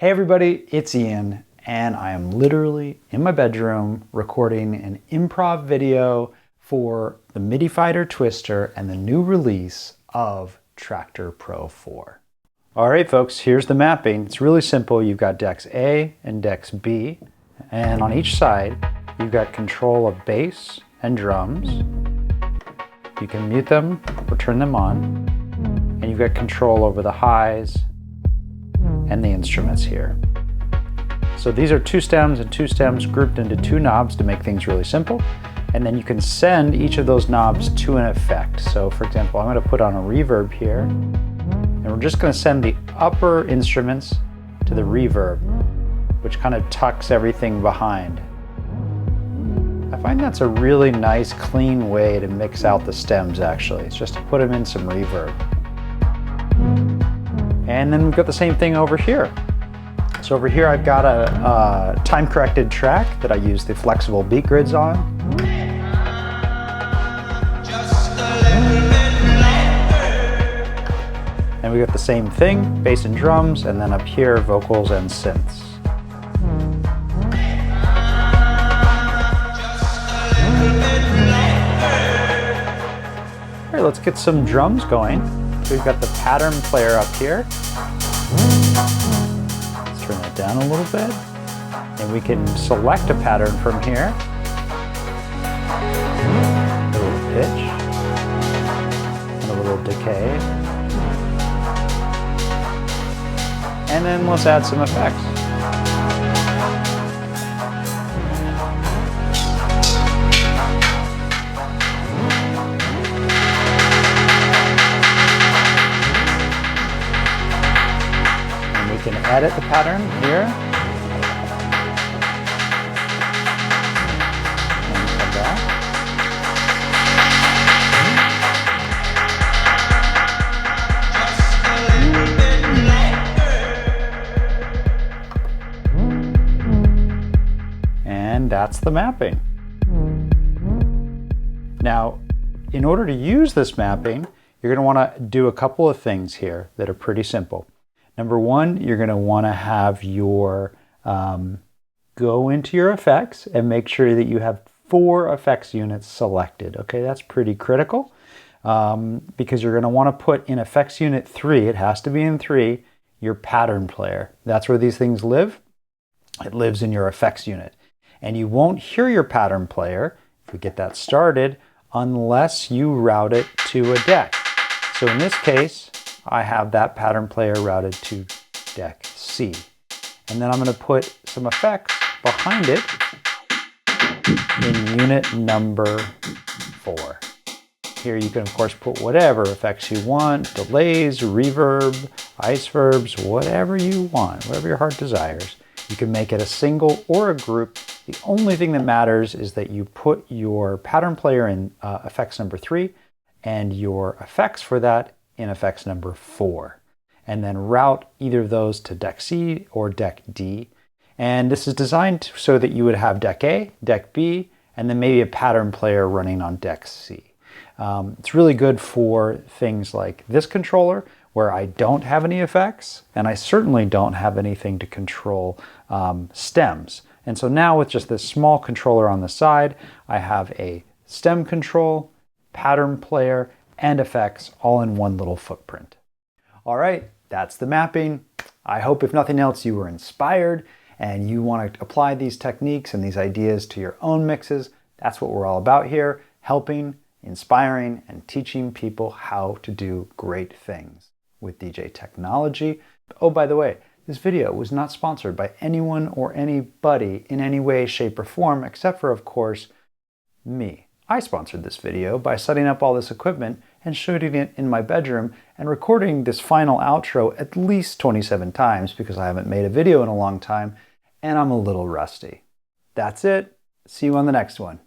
Hey everybody, it's Ian, and I am literally in my bedroom recording an improv video for the Midi Fighter Twister and the new release of Traktor Pro 4. All right folks, here's the mapping. It's really simple. You've got decks A and decks B, and on each side you've got control of bass and drums. You can mute them or turn them on, and you've got control over the highs and the instruments here. So these are two stems and two stems grouped into two knobs to make things really simple. And then you can send each of those knobs to an effect. So for example, I'm going to put on a reverb here, and we're just going to send the upper instruments to the reverb, which kind of tucks everything behind. I find that's a really nice, clean way to mix out the stems actually. It's just to put them in some reverb. And then we've got the same thing over here. So over here I've got a time-corrected track that I use the flexible beat grids on. And we've got the same thing, bass and drums, and then up here vocals and synths. All right, let's get some drums going. So we've got the pattern player up here. Let's turn that down a little bit. And we can select a pattern from here. A little pitch. And a little decay. And then let's add some effects. We can edit the pattern here. And come back. And that's the mapping. Now, in order to use this mapping, you're going to want to do a couple of things here that are pretty simple. Number one, you're going to want to have your, go into your effects and make sure that you have 4 effects units selected. Okay, that's pretty critical because you're going to want to put in effects unit 3, it has to be in 3, your pattern player. That's where these things live. It lives in your effects unit. And you won't hear your pattern player, if we get that started, unless you route it to a deck. So in this case, I have that pattern player routed to deck C. And then I'm going to put some effects behind it in unit number 4. Here you can of course put whatever effects you want, delays, reverb, ice verbs, whatever you want, whatever your heart desires. You can make it a single or a group. The only thing that matters is that you put your pattern player in effects number 3 and your effects for that in effects number 4, and then route either of those to deck C or deck D. And this is designed so that you would have deck A, deck B, and then maybe a pattern player running on deck C. It's really good for things like this controller where I don't have any effects, and I certainly don't have anything to control stems. And so now with just this small controller on the side, I have a stem control, pattern player, and effects all in one little footprint. All right, that's the mapping. I hope if nothing else you were inspired and you want to apply these techniques and these ideas to your own mixes. That's what we're all about here, helping, inspiring, and teaching people how to do great things with DJ technology. Oh, by the way, this video was not sponsored by anyone or anybody in any way, shape, or form, except for, of course, me. I sponsored this video by setting up all this equipment and shooting it in my bedroom and recording this final outro at least 27 times because I haven't made a video in a long time and I'm a little rusty. That's it. See you on the next one.